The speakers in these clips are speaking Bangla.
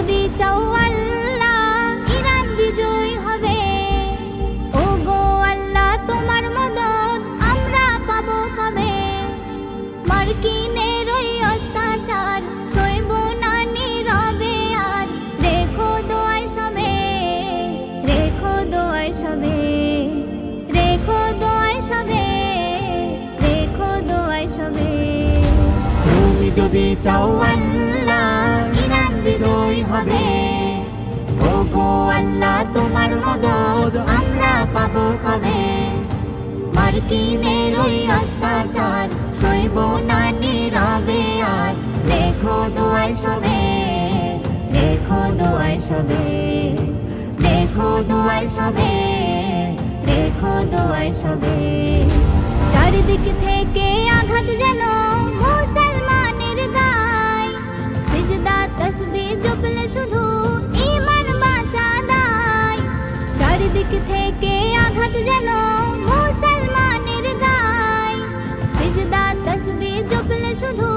যদি চাও আল্লাহ ইরান বিজয় হবে। ও গো আল্লাহ তোমার মদদ আমরা পাবো কবে? মার্কিনের ওই অত্যাচার সইব না নীরবে আর। রেখো দোয়ায় সবে, রেখো দোয়ায় সবে, রেখো দোয়ায় সবে, রেখো দোয়ায় সবে। তুমি যদি চাও আল্লাহ ইরান বিজয় হবে। ও গো আল্লাহ তোমার মদদ আমরা পাবো কবে? মার্কিনের ওই অত্যাচার সইব না নীরবে আর। রেখো দোয়ায় সবে, রেখো দোয়ায় সবে, রেখো দোয়ায় সবে, রেখো দোয়ায় সবে। চারিদিক থেকে আঘাত যেন মুসলমানের গায়। সিজদা তসবিহ জপলে শুধু ঈমান বাঁচা দায়। চারিদিক থেকে আঘাত যেন মুসলমানের গায়। সিজদা তসবিহ জপলে শুধু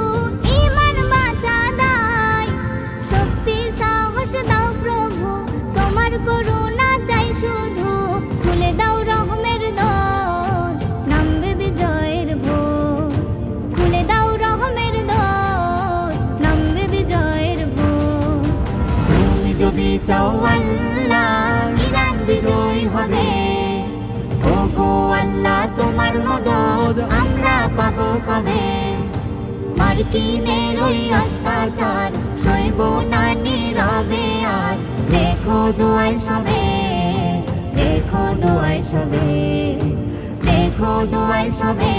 ঈমান বাঁচা দায়। শক্তি সাহস দাও প্রভু তোমার করুণা চাই শুধু। খুলে দাও রহমের দর নামবে বিজয়ের ভোর। খুলে দাও রহমের দর নামবে বিজয়ের ভোর। তুমি যদি চাও আল্লাহ ইরান বিজয় হবে। ও গো আল্লাহ তোমার মদদ আমরা পাবো কবে? মার্কিনের ওই অত্যাচার সইব না নীরবে আর। রেখো দোয়ায় সবে, রেখো দোয়ায় সবে, রেখো দোয়ায় সবে,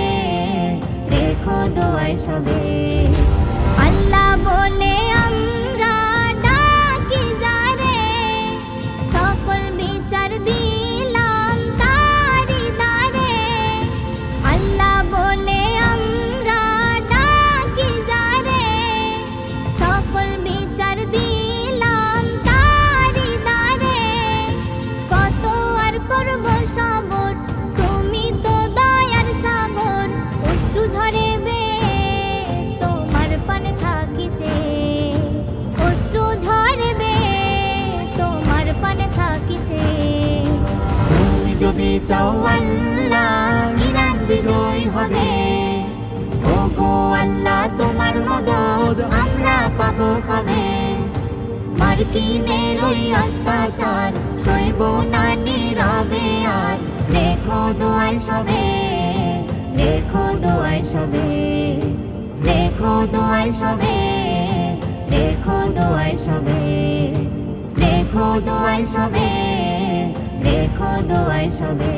রেখো দোয়ায় সবে। আল্লাহ বলে আমরা ডাকি যারে, সকল বিচার দিলাম তারি দ্বারে। আল্লাহ বলে আমরা ডাকি যারে, সকল বিচার দিলাম তারি দ্বারে। কত আর করব সবর তুমি তো দয়ার সাগর। অশ্রু ঝরে তোমার পানে থাকিছে, অশ্রু ঝরবে তোমার পানে থাকিছে। তুমি যদি চাও আল্লাহ ইরান বিজয় হবে। ও গো আল্লাহ তোমার মদদ আমরা পাবো কবে? মার্কিনের ওই অত্যাচার সইব না নীরবে আর। রেখো দোয়ায় সবে, রেখো দোয়ায় সবে, রেখো দোয়ায় সবে, রেখো দোয়ায় সবে, রেখো দোয়ায় সবে, রেখো দোয়ায় সবে।